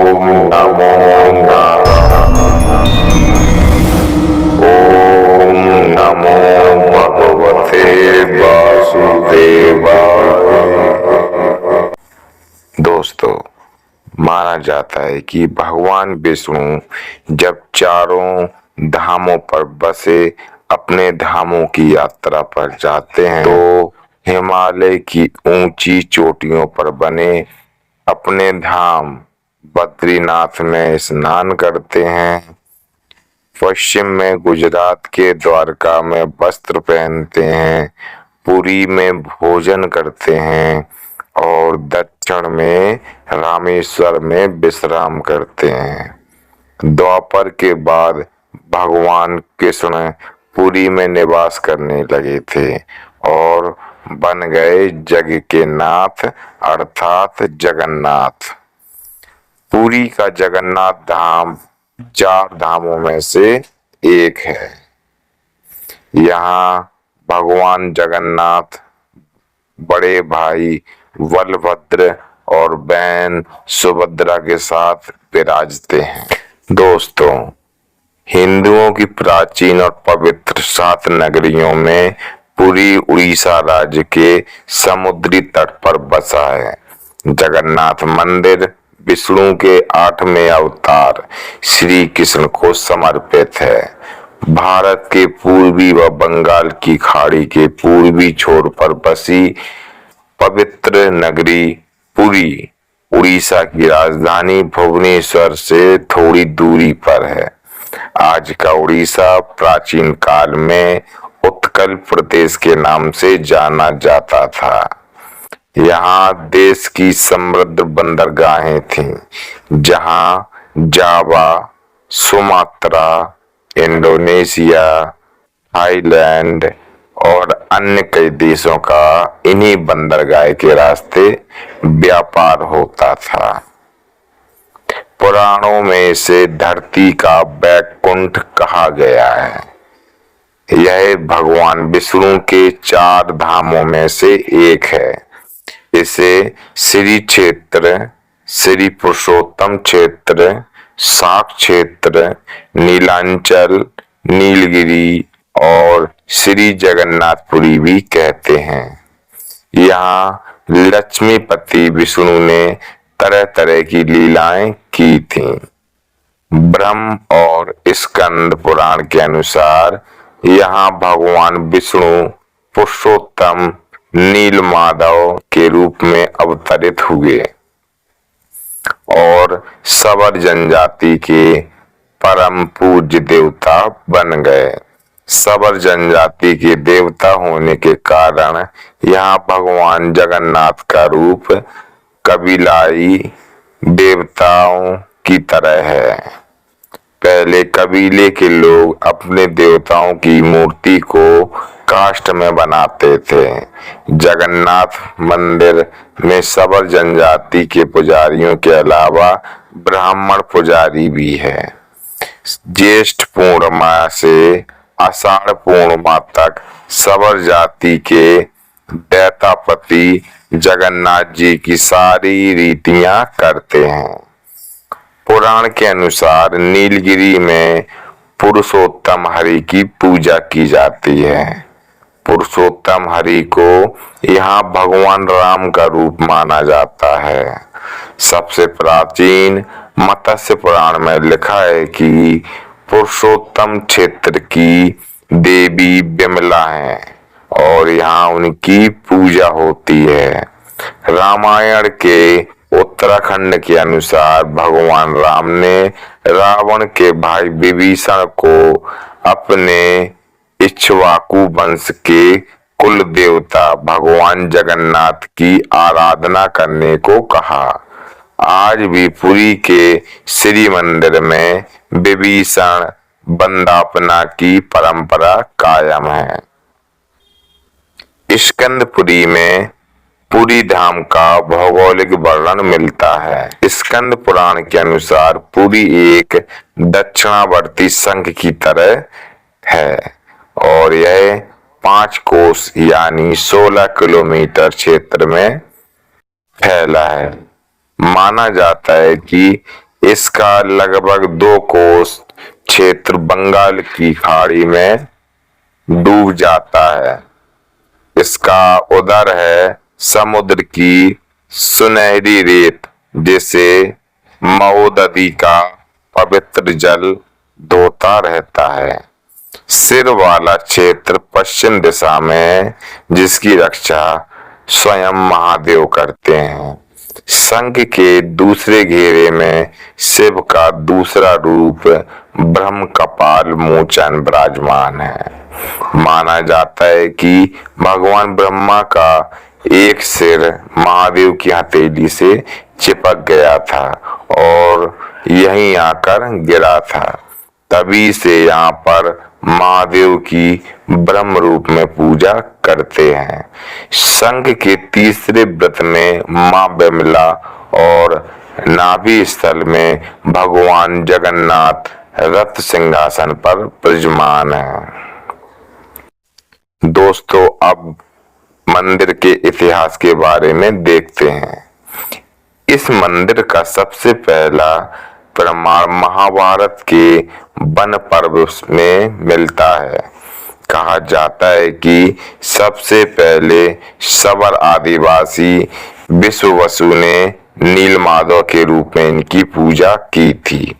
ओम नमो नारायणाय। ओम नमो भगवते वासुदेवाय। दोस्तों, माना जाता है कि भगवान विष्णु जब चारों धामों पर बसे अपने धामों की यात्रा पर जाते हैं तो हिमालय की ऊंची चोटियों पर बने अपने धाम बद्रीनाथ में स्नान करते हैं। पश्चिम में गुजरात के द्वारका में वस्त्र पहनते हैं, पुरी में भोजन करते हैं और दक्षिण में रामेश्वर में विश्राम करते हैं। द्वापर के बाद भगवान कृष्ण पुरी में निवास करने लगे थे और बन गए जग के नाथ अर्थात जगन्नाथ। पुरी का जगन्नाथ धाम 4 धामों में से एक है। यहाँ भगवान जगन्नाथ बड़े भाई बलभद्र और बहन सुभद्रा के साथ विराजते हैं। दोस्तों, हिंदुओं की प्राचीन और पवित्र 7 नगरियों में पुरी उड़ीसा राज्य के समुद्री तट पर बसा है। जगन्नाथ मंदिर विष्णु के 8वें अवतार श्री कृष्ण को समर्पित है। भारत के पूर्वी व बंगाल की खाड़ी के पूर्वी छोर पर बसी पवित्र नगरी पुरी उड़ीसा की राजधानी भुवनेश्वर से थोड़ी दूरी पर है। आज का उड़ीसा प्राचीन काल में उत्कल प्रदेश के नाम से जाना जाता था। यहाँ देश की समृद्ध बंदरगाहें थीं, जहाँ जावा, सुमात्रा, इंडोनेशिया, थाईलैंड और अन्य कई देशों का इन्हीं बंदरगाह के रास्ते व्यापार होता था। पुराणों में इसे धरती का बैकुंठ कहा गया है। यह भगवान विष्णु के 4 धामों में से एक है। इसे श्री क्षेत्र, श्री पुरुषोत्तम क्षेत्र, शाक्त क्षेत्र, नीलांचल, नीलगिरी और श्री जगन्नाथपुरी भी कहते हैं। यहाँ लक्ष्मीपति विष्णु ने तरह तरह की लीलाएं की थीं। ब्रह्म और स्कंद पुराण के अनुसार यहाँ भगवान विष्णु पुरुषोत्तम नीलमाधव के रूप में अवतरित हुए और सबर जनजाति के परम पूज्य देवता बन गए। सबर जनजाति के देवता होने के कारण यहाँ भगवान जगन्नाथ का रूप कबीलाई देवताओं की तरह है। पहले कबीले के लोग अपने देवताओं की मूर्ति को काष्ठ में बनाते थे। जगन्नाथ मंदिर में सबर जनजाति के पुजारियों के अलावा ब्राह्मण पुजारी भी है। ज्येष्ठ पूर्णिमा से आषाढ़ पूर्णिमा तक सबर जाति के दैतापति जगन्नाथ जी की सारी रीतियां करते हैं। पुराण के अनुसार नीलगिरी में पुरुषोत्तम हरि की पूजा की जाती है। पुरुषोत्तम हरि को यहाँ भगवान राम का रूप माना जाता है। सबसे प्राचीन मत्स्य पुराण में लिखा है कि पुरुषोत्तम क्षेत्र की देवी विमला है और यहाँ उनकी पूजा होती है। रामायण के उत्तराखंड के अनुसार भगवान राम ने रावण के भाई विभीषण को अपने इक्ष्वाकु वंश के कुल देवता भगवान जगन्नाथ की आराधना करने को कहा। आज भी पुरी के श्री मंदिर में विभीषण वंदना की परंपरा कायम है। स्कंदपुरी में पुरी धाम का भौगोलिक वर्णन मिलता है। स्कंद पुराण के अनुसार पुरी एक दक्षिणावर्ती शंख की तरह है और यह 5 कोस यानी 16 किलोमीटर क्षेत्र में फैला है। माना जाता है कि इसका लगभग 2 कोस क्षेत्र बंगाल की खाड़ी में डूब जाता है। इसका उदर है समुद्र की सुनहरी रेत, जिसे महोदधि का पवित्र जल धोता रहता है। सिर वाला क्षेत्र पश्चिम दिशा में है, जिसकी रक्षा स्वयं महादेव करते हैं। शंख के दूसरे घेरे में शिव का दूसरा रूप ब्रह्म कपाल मोचन विराजमान है। माना जाता है कि भगवान ब्रह्मा का एक सिर महादेव की हथेली से चिपक गया था और यहीं आकर गिरा था। तभी से यहाँ पर महादेव की ब्रह्म रूप में पूजा करते हैं। शंख के तीसरे व्रत में मां विमला और नाभि स्थल में भगवान जगन्नाथ रथ सिंहासन पर विराजमान है। दोस्तों, अब मंदिर के इतिहास के बारे में देखते हैं। इस मंदिर का सबसे पहला प्रमाण महाभारत के वन पर्व में मिलता है। कहा जाता है कि सबसे पहले सबर आदिवासी विश्ववसु ने नीलमाधव के रूप में इनकी पूजा की थी।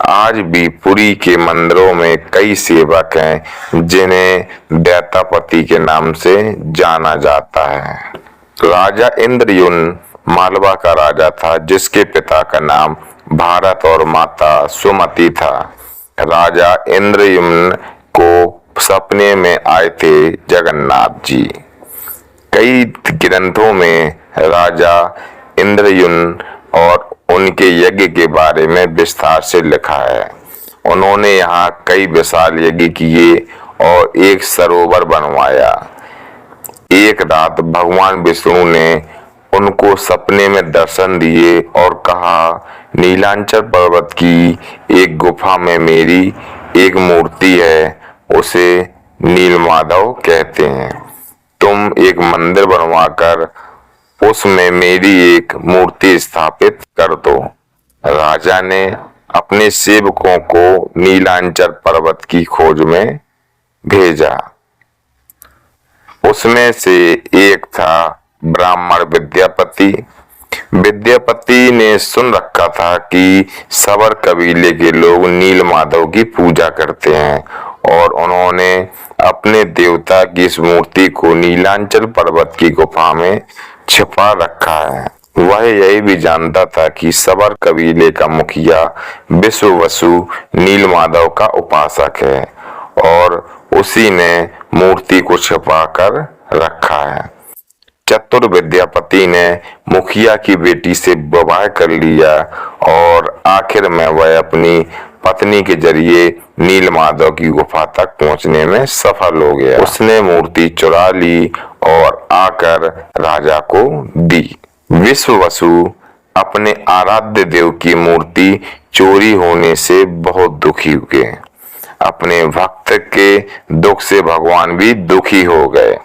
आज भी पुरी के मंदिरों में कई सेवक हैं जिन्हें दैतापति के नाम से जाना जाता है। राजा इंद्रयुम्न मालवा का राजा था, जिसके पिता का नाम भारत और माता सुमति था। राजा इंद्रयुम्न को सपने में आए थे जगन्नाथ जी। कई ग्रंथों में राजा इंद्रयुम्न और उनके यज्ञ के बारे में विस्तार से लिखा है। उन्होंने यहाँ कई विशाल यज्ञ किए और एक सरोवर बनवाया। एक रात भगवान विष्णु ने उनको सपने में दर्शन दिए और कहा, नीलांचल पर्वत की एक गुफा में मेरी एक मूर्ति है, उसे नीलमाधव कहते हैं। तुम एक मंदिर बनवाकर उसमें मेरी एक मूर्ति स्थापित कर दो। राजा ने अपने सेवकों को नीलांचल पर्वत की खोज में भेजा। उसमें से एक था ब्राह्मण विद्यापति। विद्यापति ने सुन रखा था कि सबर कबीले के लोग नीलमाधव की पूजा करते हैं और उन्होंने अपने देवता की इस मूर्ति को नीलांचल पर्वत की गुफा में छिपा रखा है। वह यही भी जानता था कि सबर कबीले का मुखिया विश्ववसु नीलमाधव का उपासक है और उसी ने मूर्ति को छिपा कर रखा है। चतुर विद्यापति ने मुखिया की बेटी से विवाह कर लिया और आखिर में वह अपनी पत्नी के जरिए नीलमाधव की गुफा तक पहुंचने में सफल हो गया। उसने मूर्ति चुरा ली और आकर राजा को दी। विश्ववसु अपने आराध्य देव की मूर्ति चोरी होने से बहुत दुखी हुए। अपने भक्त के दुख से भगवान भी दुखी हो गए।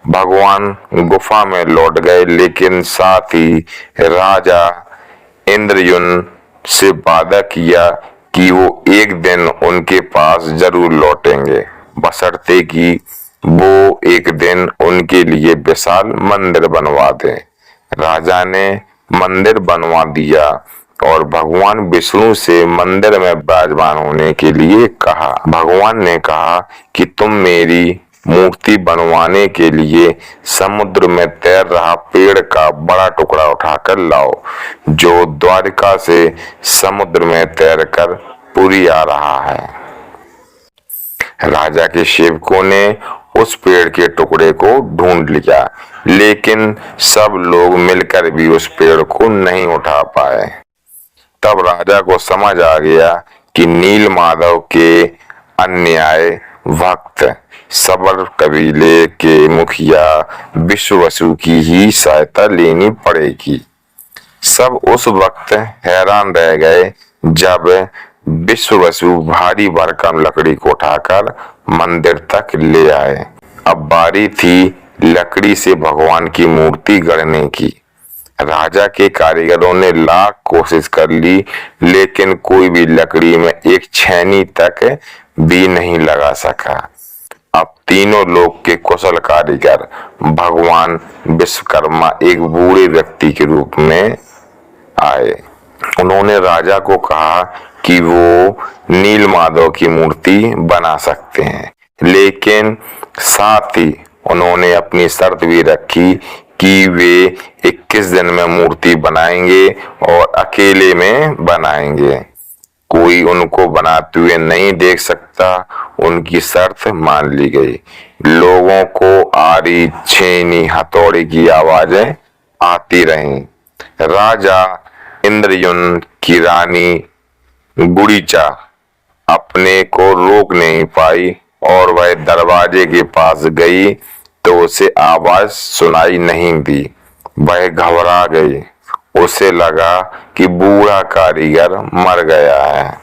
भगवान गुफा में लौट गए, लेकिन साथ ही राजा इंद्रयुम्न से वादा किया कि वो एक दिन उनके पास जरूर लौटेंगे, बशर्ते कि वो एक दिन उनके लिए विशाल मंदिर बनवा दें। राजा ने मंदिर बनवा दिया और भगवान विष्णु से मंदिर में विराजमान होने के लिए कहा। भगवान ने कहा कि तुम मेरी मूर्ति बनवाने के लिए समुद्र में तैर रहा पेड़ का बड़ा टुकड़ा उठाकर लाओ, जो द्वारिका से समुद्र में तैरकर पुरी आ रहा है। राजा के सेवकों ने उस पेड़ के टुकड़े को ढूंढ लिया, लेकिन सब लोग मिलकर भी उस पेड़ को नहीं उठा पाए। तब राजा को समझ आ गया कि नीलमाधव के अन्याय भक्त सबर कबीले के मुखिया विश्ववसु की ही सहायता लेनी पड़ेगी। सब उस वक्त हैरान रह गए जब विश्ववसु भारी भरकम लकड़ी को उठाकर मंदिर तक ले आए। अब बारी थी लकड़ी से भगवान की मूर्ति गढ़ने की। राजा के कारीगरों ने लाख कोशिश कर ली, लेकिन कोई भी लकड़ी में एक छेनी तक भी नहीं लगा सका। अब तीनों लोक के कुशल कारीगर भगवान विश्वकर्मा एक बूढ़े व्यक्ति के रूप में आए। उन्होंने राजा को कहा कि वो नील माधव की मूर्ति बना सकते हैं, लेकिन साथ ही उन्होंने अपनी शर्त भी रखी कि वे 21 दिन में मूर्ति बनाएंगे और अकेले में बनाएंगे। कोई उनको बनाते हुए नहीं देख सकता। उनकी शर्त मान ली गई। लोगों को आरी, छेनी, हथौड़े की आवाजें आती रहीं। राजा इंद्रयुम्न की रानी गुड़ीचा अपने को रोक नहीं पाई और वह दरवाजे के पास गई तो उसे आवाज सुनाई नहीं दी। वह घबरा गई। उसे लगा कि बूढ़ा कारीगर मर गया है।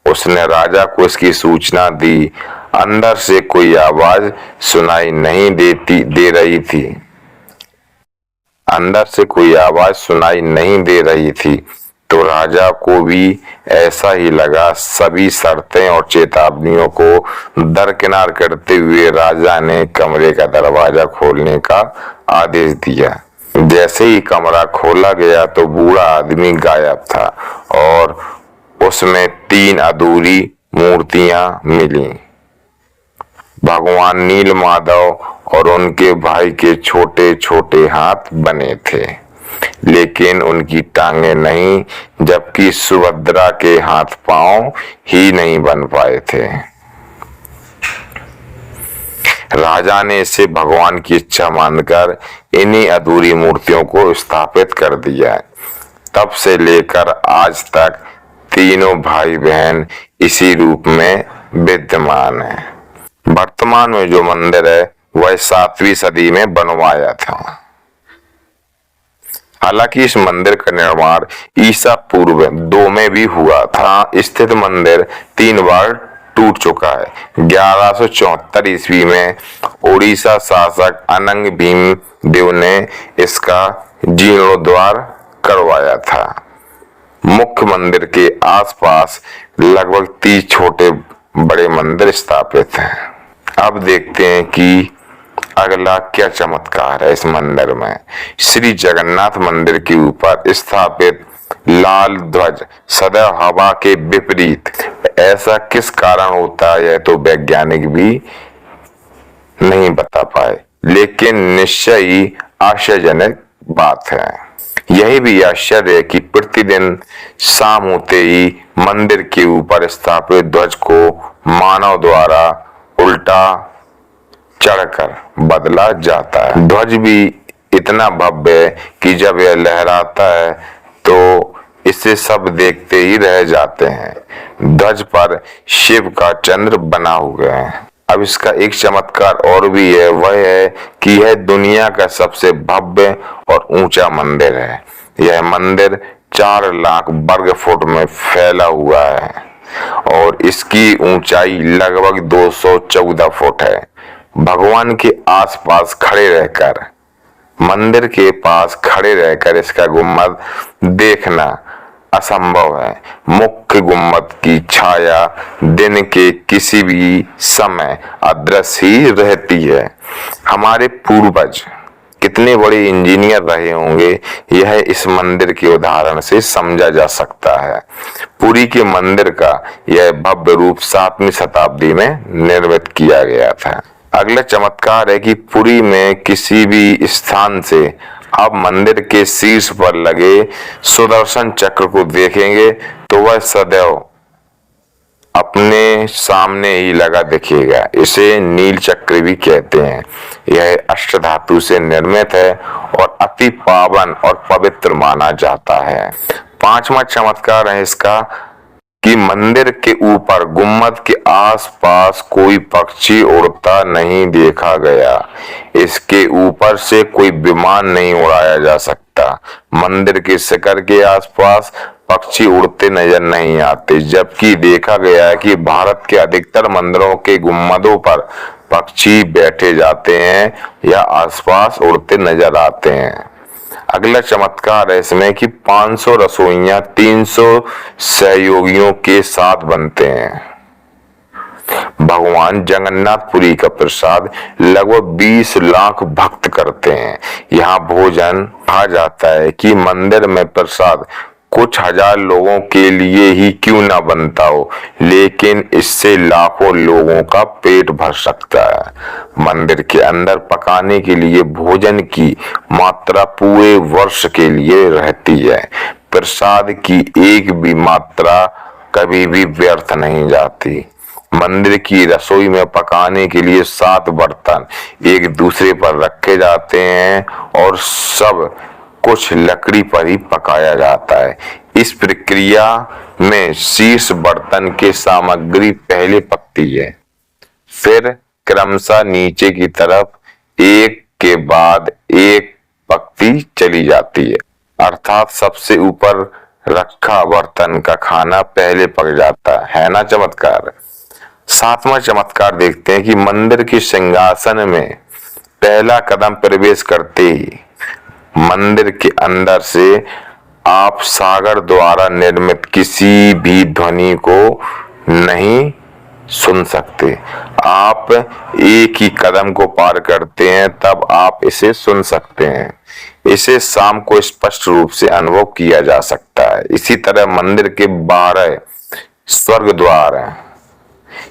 उसने राजा को इसकी सूचना दी। अंदर से कोई आवाज सुनाई नहीं दे रही थी। अंदर से कोई आवाज सुनाई नहीं दे रही थी तो राजा को भी ऐसा ही लगा। सभी शर्तें और चेतावनियों को दरकिनार करते हुए राजा ने कमरे का दरवाजा खोलने का आदेश दिया। जैसे ही कमरा खोला गया तो बूढ़ा आदमी गायब था और उसमें 3 अधूरी मूर्तियां मिली। भगवान नील माधव और उनके भाई के छोटे छोटे हाथ बने थे, लेकिन उनकी टांगे नहीं, जबकि सुभद्रा के हाथ पांव ही नहीं बन पाए थे। राजा ने इसे भगवान की इच्छा मानकर इन्हीं अधूरी मूर्तियों को स्थापित कर दिया। तब से लेकर आज तक तीनों भाई बहन इसी रूप में विद्यमान हैं। वर्तमान में जो मंदिर है वह 7वीं सदी में बनवाया था। हालांकि इस मंदिर का निर्माण ईसा पूर्व 2 में भी हुआ था। स्थित मंदिर 3 बार टूट चुका है। 1174 ईस्वी में उड़ीसा शासक अनंग भीम देव ने इसका जीर्णोद्धार करवाया था। मुख्य मंदिर के आसपास लगभग 30 छोटे बड़े मंदिर स्थापित हैं। अब देखते हैं कि अगला क्या चमत्कार है इस मंदिर में। श्री जगन्नाथ मंदिर के ऊपर स्थापित लाल ध्वज सदैव हवा के विपरीत, ऐसा किस कारण होता है यह तो वैज्ञानिक भी नहीं बता पाए, लेकिन निश्चय ही आश्चर्यजनक बात है। यही भी आश्चर्य है कि प्रतिदिन शाम होते ही मंदिर के ऊपर स्थापित ध्वज को मानव द्वारा उल्टा चढ़कर बदला जाता है। ध्वज भी इतना भव्य है कि जब यह लहराता है तो इसे सब देखते ही रह जाते हैं। ध्वज पर शिव का चंद्र बना हुआ है। अब इसका एक चमत्कार और भी है, वह है कि यह दुनिया का सबसे भव्य और ऊंचा मंदिर है। यह मंदिर 4 लाख वर्ग फुट में फैला हुआ है और इसकी ऊंचाई लगभग 214 फुट है। भगवान के आसपास खड़े रहकर, मंदिर के पास खड़े रहकर इसका गुम्बद देखना असंभव है। मुख्य गुम्बद की छाया दिन के किसी भी समय अदृश्य ही रहती है। हमारे पूर्वज कितने बड़े इंजीनियर रहे होंगे, यह इस मंदिर के उदाहरण से समझा जा सकता है। पुरी के मंदिर का यह भव्य रूप 7वीं शताब्दी में निर्मित किया गया था। अगला चमत्कार है कि पुरी में किसी भी स्थान से आप मंदिर के शीर्ष पर लगे सुदर्शन चक्र को देखेंगे तो वह सदैव अपने सामने ही लगा दिखेगा। इसे नील चक्र भी कहते हैं। यह अष्टधातु से निर्मित है और अति पावन और पवित्र माना जाता है। 5वां चमत्कार है इसका कि मंदिर के ऊपर गुम्बद के आसपास कोई पक्षी उड़ता नहीं देखा गया। इसके ऊपर से कोई विमान नहीं उड़ाया जा सकता। मंदिर के शिखर के आसपास पक्षी उड़ते नजर नहीं आते, जबकि देखा गया है कि भारत के अधिकतर मंदिरों के गुम्बदों पर पक्षी बैठे जाते हैं या आसपास उड़ते नजर आते हैं। अगला चमत्कार है इसमें कि 500 रसोइयां 300 सहयोगियों के साथ बनते हैं। भगवान जगन्नाथपुरी का प्रसाद लगभग 20 लाख भक्त करते हैं। यहाँ भोजन कहा जाता है कि मंदिर में प्रसाद कुछ हजार लोगों के लिए ही क्यों ना बनता हो, लेकिन इससे लाखों लोगों का पेट भर सकता है। मंदिर के अंदर पकाने के लिए भोजन की मात्रा पूरे वर्ष के लिए रहती है। प्रसाद की एक भी मात्रा कभी भी व्यर्थ नहीं जाती। मंदिर की रसोई में पकाने के लिए 7 बर्तन एक दूसरे पर रखे जाते हैं और सब कुछ लकड़ी पर ही पकाया जाता है। इस प्रक्रिया में शीर्ष बर्तन की सामग्री पहले पकती है, फिर क्रमशः नीचे की तरफ एक के बाद एक पकती चली जाती है, अर्थात सबसे ऊपर रखा बर्तन का खाना पहले पक जाता है ना चमत्कार। 7वां चमत्कार देखते हैं कि मंदिर के सिंहासन में पहला कदम प्रवेश करते ही मंदिर के अंदर से आप सागर द्वारा निर्मित किसी भी ध्वनि को नहीं सुन सकते। आप एक ही कदम को पार करते हैं तब आप इसे सुन सकते हैं। इसे शाम को स्पष्ट रूप से अनुभव किया जा सकता है। इसी तरह मंदिर के बाहर स्वर्ग द्वार है।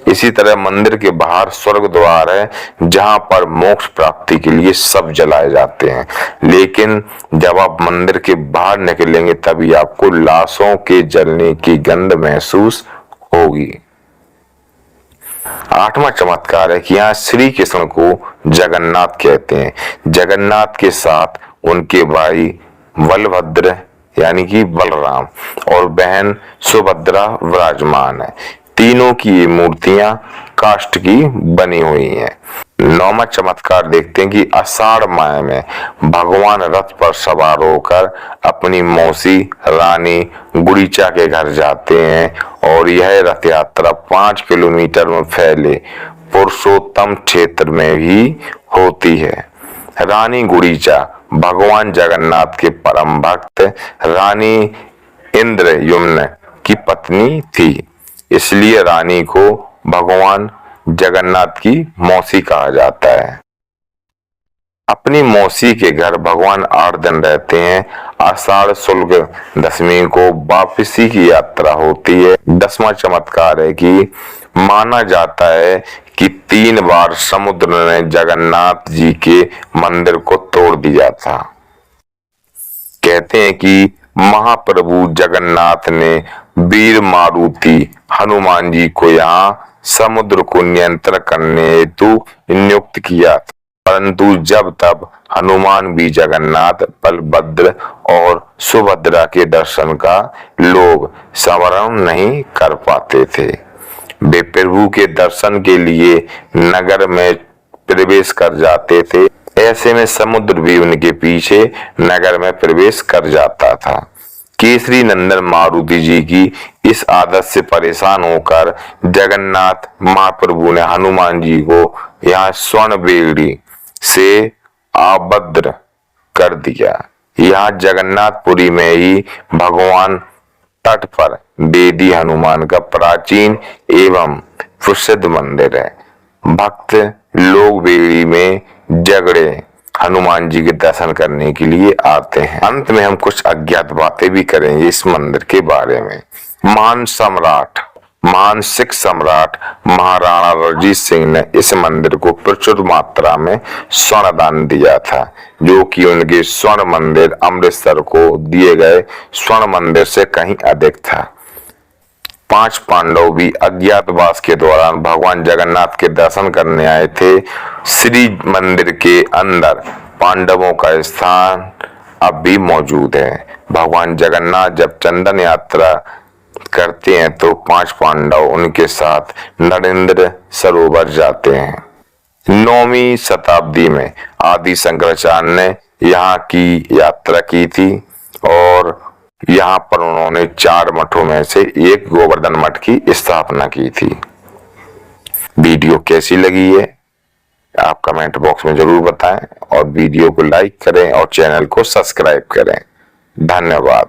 इसी तरह मंदिर के बाहर स्वर्ग द्वार है जहां पर मोक्ष प्राप्ति के लिए सब जलाए जाते हैं, लेकिन जब आप मंदिर के बाहर निकलेंगे तभी आपको लाशों के जलने की गंध महसूस होगी। 8वां चमत्कार है कि यहाँ श्री कृष्ण को जगन्नाथ कहते हैं। जगन्नाथ के साथ उनके भाई बलभद्र यानी कि बलराम और बहन सुभद्रा विराजमान है। तीनों की ये मूर्तियां काष्ठ की बनी हुई हैं। 9वां चमत्कार देखते हैं कि आषाढ़ माह में भगवान रथ पर सवार होकर अपनी मौसी रानी गुड़ीचा के घर जाते हैं और यह रथ यात्रा 5 किलोमीटर में फैले पुरुषोत्तम क्षेत्र में भी होती है। रानी गुड़ीचा भगवान जगन्नाथ के परम भक्त रानी इंद्रयुम्न की पत्नी थी, इसलिए रानी को भगवान जगन्नाथ की मौसी कहा जाता है। अपनी मौसी के घर भगवान 8 दिन रहते हैं। आषाढ़ शुक्ल दशमी को वापसी की यात्रा होती है। 10वां चमत्कार है कि माना जाता है कि 3 बार समुद्र ने जगन्नाथ जी के मंदिर को तोड़ दिया था। कहते हैं कि महाप्रभु जगन्नाथ ने वीर मारुति हनुमान जी को यहाँ समुद्र को नियंत्रण करने हेतु नियुक्त किया, परंतु जब तब हनुमान भी जगन्नाथ बलभद्र और सुभद्रा के दर्शन का लोभ संवरण नहीं कर पाते थे। वे प्रभु के दर्शन के लिए नगर में प्रवेश कर जाते थे। ऐसे में समुद्र भी उनके पीछे नगर में प्रवेश कर जाता था। केसरी नंदन मारुति जी की इस आदत से परेशान होकर जगन्नाथ महाप्रभु ने हनुमान जी को यहाँ स्वर्ण बेड़ी से आबद्ध कर दिया। यहाँ जगन्नाथपुरी में ही भगवान तट पर बेदी हनुमान का प्राचीन एवं प्रसिद्ध मंदिर है। भक्त लोग बेड़ी में जगड़े हनुमान जी के दर्शन करने के लिए आते हैं। अंत में हम कुछ अज्ञात बातें भी करेंगे इस मंदिर के बारे में। महान सिख सम्राट महाराणा रणजीत सिंह ने इस मंदिर को प्रचुर मात्रा में स्वर्ण दान दिया था, जो कि उनके स्वर्ण मंदिर अमृतसर को दिए गए स्वर्ण मंदिर से कहीं अधिक था। 5 पांडव भी अज्ञातवास के दौरान भगवान जगन्नाथ के दर्शन करने आए थे। श्री मंदिर के अंदर पांडवों का स्थान अब भी मौजूद है। भगवान जगन्नाथ जब चंदन यात्रा करते हैं तो 5 पांडव उनके साथ नरेंद्र सरोवर जाते हैं। 9वीं शताब्दी में आदि शंकराचार्य ने यहाँ की यात्रा की थी और यहाँ पर उन्होंने 4 मठों में से एक गोवर्धन मठ की स्थापना की थी। वीडियो कैसी लगी है आप कमेंट बॉक्स में जरूर बताएं और वीडियो को लाइक करें और चैनल को सब्सक्राइब करें। धन्यवाद।